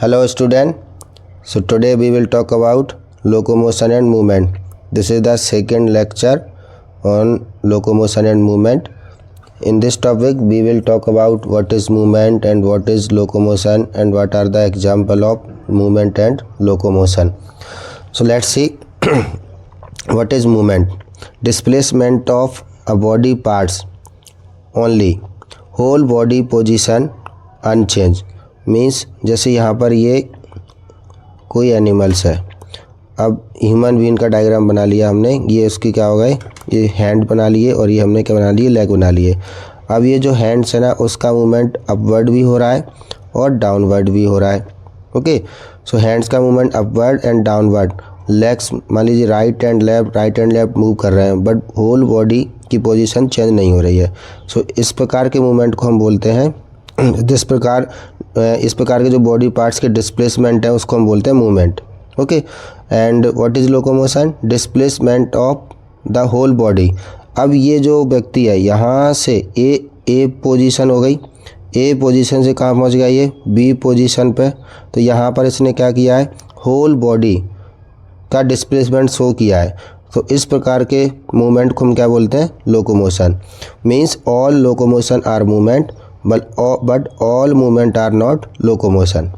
Hello student. So today we will talk about locomotion and movement. This is the second lecture on locomotion and movement. In this topic we will talk about what is movement and what is locomotion and what are the example of movement and locomotion. So let's see what is movement. Displacement of a body parts only, whole body position unchanged. Means जैसे यहाँ पर ये कोई animals है, अब human being का diagram बना लिया हमने, ये उसकी क्या हो गए, ये हैंड बना लिए और ये हमने क्या बना लिए, लेग बना लिए। अब ये जो हैंड्स है ना, उसका मूवमेंट अपवर्ड भी हो रहा है और डाउनवर्ड भी हो रहा है। ओके, सो हैंड्स का movement upward and downward. Legs मान लीजिए राइट एंड लेफ्ट मूव कर रहे हैं, बट होल बॉडी की पोजीशन चेंज नहीं हो रही है। सो इस प्रकार के मूवमेंट को हम बोलते हैं, इस प्रकार के जो बॉडी पार्ट्स के डिस्प्लेसमेंट है उसको हम बोलते हैं movement. Okay, and what is locomotion? Displacement of the whole body. अब ये जो व्यक्ति है यहाँ से ए पोजीशन हो गई, ए पोजीशन से कहाँ पहुँच गया, ये बी पोजीशन पे। तो यहाँ पर इसने क्या किया है, होल बॉडी का डिस्प्लेसमेंट शो किया है। तो इस प्रकार के मूवमेंट को हम क्या बोलते हैं, locomotion. Means all locomotion are movement but all movement are not locomotion.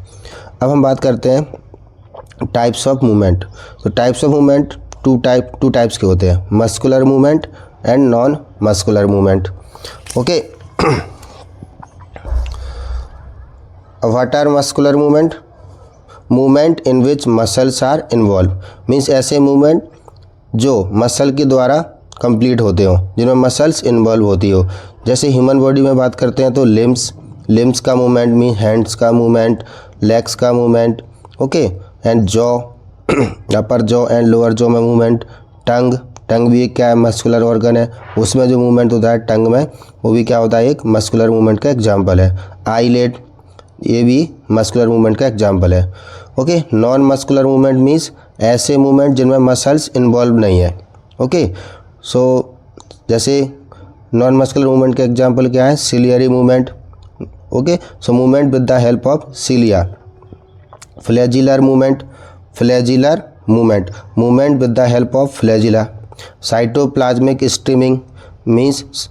अब हम बात करते हैं टाइप्स ऑफ मूवमेंट। तो types of movement two types के होते हैं, muscular movement and non muscular movement. Okay, what are muscular movement? Movement in which muscles are involve. Means ऐसे मूवमेंट जो मसल के द्वारा कंप्लीट होते हो, जिनमें मसल्स इन्वॉल्व होती हो। जैसे ह्यूमन बॉडी में बात करते हैं तो लिम्स का मूवमेंट मीन हैंड्स का मूवमेंट, लेग्स का movement. Okay, and jaw, upper jaw and lower jaw में मूवमेंट। टंग भी क्या है, मस्कुलर ऑर्गन है, उसमें जो मूवमेंट होता है टंग में, वो भी क्या होता है, एक मस्कुलर मूवमेंट का एग्जाम्पल है। आईलेट, ये भी मस्कुलर मूवमेंट का एग्जाम्पल है। Okay, non muscular movement means ऐसे मूवमेंट जिनमें मसल्स इन्वॉल्व नहीं है। ओके, सो जैसे नॉन मस्कुलर मूवमेंट का एग्जाम्पल क्या है, ciliary movement. Okay, so movement with the help of cilia. Flagellar movement movement with the help of flagella. Cytoplasmic streaming means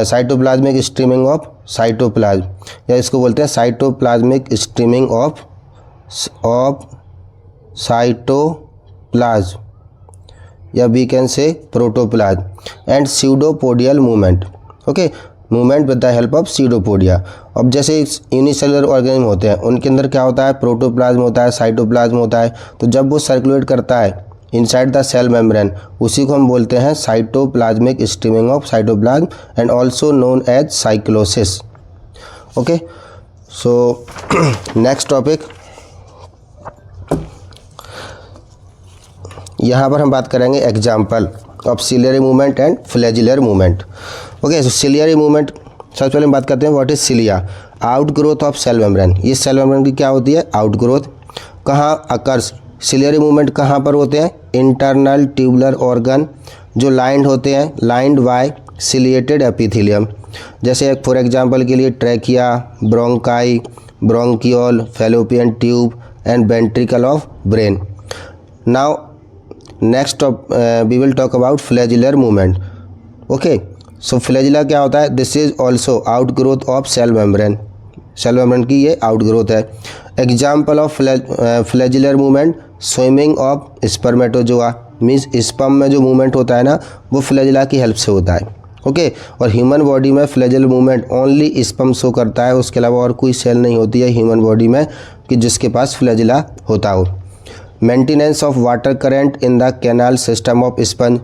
cytoplasmic streaming of cytoplasm, या इसको बोलते हैं साइटोप्लाज्मिक स्ट्रीमिंग ऑफ साइटोप्लाज्म, या we can say protoplasm. And pseudopodial movement. Okay, movement with the help of pseudopodia. अब जैसे unicellular organism होते हैं, उनके अंदर क्या होता है, प्रोटोप्लाज्म होता है, साइटोप्लाज्म होता है। तो जब वो सर्कुलेट करता है इनसाइड द सेल मेम्ब्रेन, उसी को हम बोलते हैं cytoplasmic streaming of cytoplasm and also known as cyclosis. Okay, so next topic, यहाँ पर हम बात करेंगे example of ciliary movement and flagellar movement. Okay, so ciliary movement, सबसे पहले हम बात करते हैं what is cilia. Out growth of cell membrane. ये सेल मेम्ब्रेन की क्या होती है, आउट ग्रोथ। कहाँ अकर्स, सिलियरी मूवमेंट कहाँ पर होते हैं, इंटरनल ट्यूबुलर ऑर्गन जो लाइंड होते हैं, लाइंड बाय सिलिएटेड एपिथेलियम। जैसे फॉर एग्जांपल के लिए trachea, bronchi, bronchiole, fallopian tube and ventricle of brain. Now next we will talk about flagellar movement. Okay, so flagella क्या होता है, this is also out growth of cell membrane. Cell membrane की ये out growth है। Example of flagellar movement, swimming of spermatozoa. Means sperm में जो movement होता है ना, वो फ्लैजिला की हेल्प से होता है। ओके, और ह्यूमन बॉडी में flagellar movement only sperm show करता है, उसके अलावा और कोई सेल नहीं होती है ह्यूमन बॉडी में कि जिसके पास फ्लैजिला होता हो। Maintenance of water current in the canal system of sponge.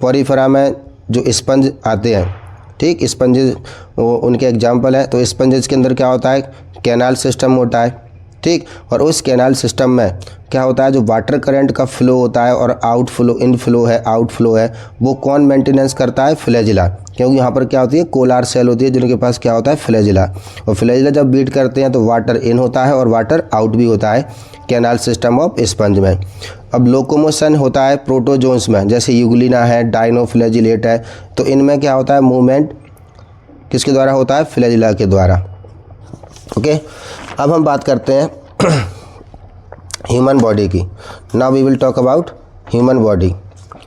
Porifera में जो स्पंज आते हैं, ठीक, स्पंजेस उनके एग्जाम्पल है। तो स्पंजेस के अंदर क्या होता है, कैनाल सिस्टम होता है, ठीक, और उस कैनाल सिस्टम में क्या होता है, जो वाटर करंट का फ्लो होता है और इनफ्लो है, आउटफ्लो है, वो कौन मेंटेनेंस करता है, फ्लैजिला। क्योंकि यहाँ पर क्या होती है, कोलार सेल होती है जिनके पास क्या होता है, फ्लैजिला। और फ्लैजिला जब बीट करते हैं तो वाटर इन होता है और वाटर आउट भी होता है कैनाल सिस्टम ऑफ स्पंज में। अब लोकोमोशन होता है प्रोटोजोन्स में, जैसे यूग्लिना है, डाइनोफ्लैजिलेट है। तो इनमें क्या होता है, मूवमेंट किसके द्वारा होता है, फ्लैजिला के द्वारा। ओके, अब हम बात करते हैं ह्यूमन बॉडी की। Now we will talk about human body.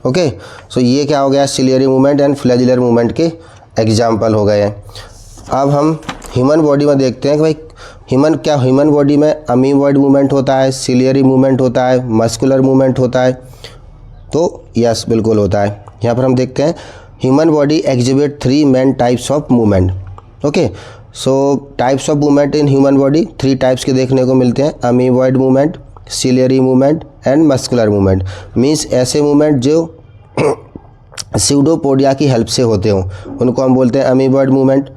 Okay, so ये क्या हो गया, ciliary movement and flagellar movement के एग्जाम्पल हो गए हैं। अब हम ह्यूमन बॉडी में देखते हैं कि भाई ह्यूमन बॉडी में अमीबॉइड मूवमेंट होता है, सिलियरी मूवमेंट होता है, मस्कुलर मूवमेंट होता है। तो यस, बिल्कुल होता है। यहाँ पर हम देखते हैं human body exhibit 3 main types of movement. Okay, so types of movement in human body 3 types के देखने को मिलते हैं, amoeboid movement, ciliary movement and muscular movement. Means ऐसे मूवमेंट जो स्यूडोपोडिया की हेल्प से होते हों उनको हम बोलते हैं अमीबॉइड मूवमेंट।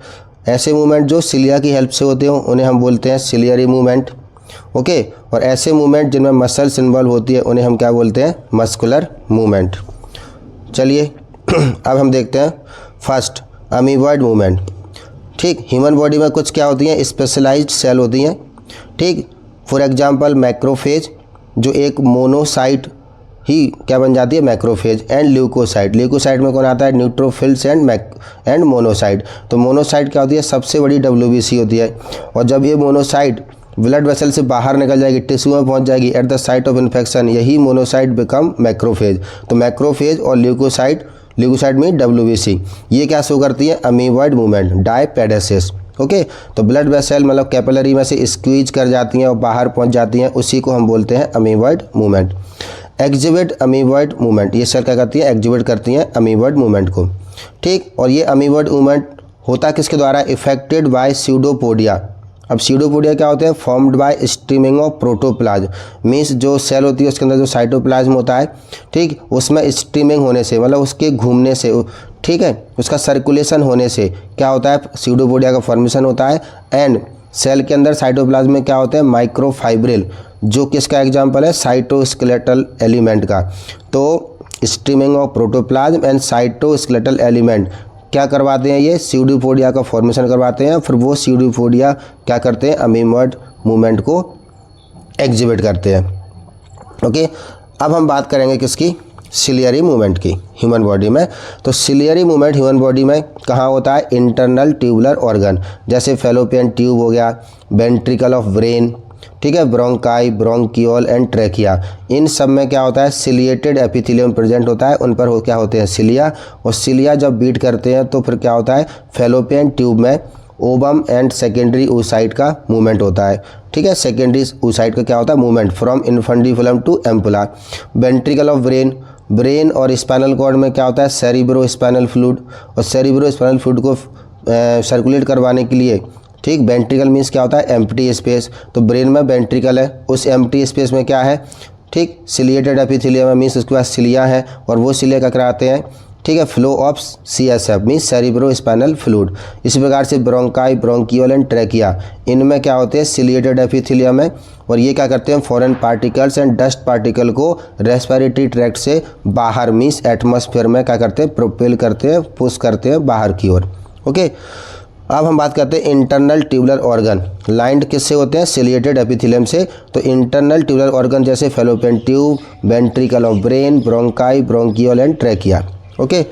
ऐसे मूवमेंट जो सिलिया की हेल्प से होते हों उन्हें हम बोलते हैं सिलियरी मूवमेंट। ओके, और ऐसे मूवमेंट जिनमें मसल्स इन्वॉल्व होती है उन्हें हम क्या बोलते हैं, मस्कुलर मूवमेंट। चलिए अब हम देखते हैं फर्स्ट अमीबॉइड मूवमेंट। ठीक, ह्यूमन बॉडी में कुछ क्या होती हैं, स्पेशलाइज्ड सेल होती हैं। ठीक, फॉर एग्जांपल मैक्रोफेज जो एक मोनोसाइट ही क्या बन जाती है, मैक्रोफेज, एंड ल्यूकोसाइट। ल्यूकोसाइट में कौन आता है, न्यूट्रोफिल्स एंड मोनोसाइट। तो मोनोसाइट क्या होती है, सबसे बड़ी WBC होती है। और जब ये मोनोसाइट ब्लड वेसल से बाहर निकल जाएगी, टिश्यू में पहुंच जाएगी, at the site of infection यही मोनोसाइट बिकम मैक्रोफेज। तो मैक्रोफेज और ल्यूकोसाइट में WBC, ये क्या शो करती है, अमीबॉइड मूवमेंट, डायपेडेसिस। ओके, तो ब्लड वेसल मतलब कैपिलरी में से स्क्वीज कर जाती हैं और बाहर पहुंच जाती हैं, उसी को हम बोलते हैं amoeboid movement. Exhibit amoeboid movement, ये सेल क्या करती है, एग्जिबिट करती हैं अमीबॉइड मूवमेंट को। ठीक, और ये अमीबॉइड मूवमेंट होता किसके द्वारा, इफेक्टेड बाय स्यूडोपोडिया। अब स्यूडोपोडिया क्या होते हैं, formed by streaming of protoplasm. Means जो सेल होती है उसके अंदर जो साइटोप्लाज्म होता है, ठीक, उसमें स्ट्रीमिंग होने से मतलब उसके घूमने से, ठीक है, उसका सर्कुलेशन होने से क्या होता है, स्यूडोपोडिया का फॉर्मेशन होता है। एंड सेल के अंदर साइटोप्लाज्म में क्या होते हैं, माइक्रोफाइब्रिल, जो किसका एग्जाम्पल है, साइटोस्केलेटल एलिमेंट का। तो streaming of protoplasm and cytoskeletal element क्या करवाते हैं, ये स्यूडोपोडिया का फॉर्मेशन करवाते हैं। फिर वो स्यूडोपोडिया क्या करते हैं, अमीबॉइड मूवमेंट को एग्जिबिट करते हैं। ओके, अब हम बात करेंगे किसकी, सिलियरी मूवमेंट की ह्यूमन बॉडी में। तो सिलियरी मूवमेंट ह्यूमन बॉडी में कहाँ होता है, इंटरनल ट्यूबुलर ऑर्गन, जैसे फेलोपियन ट्यूब हो गया, वेंट्रिकल ऑफ ब्रेन, ठीक है, ब्रोंकाई, ब्रोंकियोल एंड ट्रैकिया, इन सब में क्या होता है, सिलिएटेड एपिथेलियम प्रेजेंट होता है। उन पर क्या होते हैं, सिलिया। और सिलिया जब बीट करते हैं तो फिर क्या होता है, फेलोपियन ट्यूब में ओवम एंड सेकेंडरी oocyte का मूवमेंट होता है। ठीक है, सेकेंडरी oocyte का क्या होता है, movement from infundibulum to ampulla. Ventricle of brain और स्पाइनल कॉर्ड में क्या होता है, सेरिब्रो स्पाइनल फ्लूइड। और सेरिब्रो स्पाइनल फ्लूइड को सर्कुलेट करवाने के लिए, ठीक, वेंट्रिकल मीन्स क्या होता है, एम्प्टी स्पेस। तो ब्रेन में वेंट्रिकल है, उस एम्प्टी स्पेस में क्या है, ठीक, सिलिएटेड एपिथेलियम मीन्स उसके पास सिलिया है। और वो सिलिया क्या कराते हैं, ठीक है, flow of CSF means cerebro spinal fluid. इसी प्रकार से ब्रोंकाई, ब्रोंकियोल एंड ट्रैकिया, इनमें क्या होते हैं, सिलिएटेड एपिथेलियम है। और ये क्या करते हैं, foreign particles and dust particle को रेस्पिरेटरी ट्रैक्ट से बाहर मीन्स एटमॉस्फेयर में क्या करते हैं, प्रोपेल करते हैं, पुश करते हैं बाहर की ओर। ओके, अब हम बात करते हैं इंटरनल ट्यूबुलर ऑर्गन, लाइंड किससे होते हैं, सिलिएटेड एपिथेलियम से। तो इंटरनल ट्यूबुलर ऑर्गन जैसे fallopian tube, ventricle of brain, bronchi, bronchiole and trachea. Okay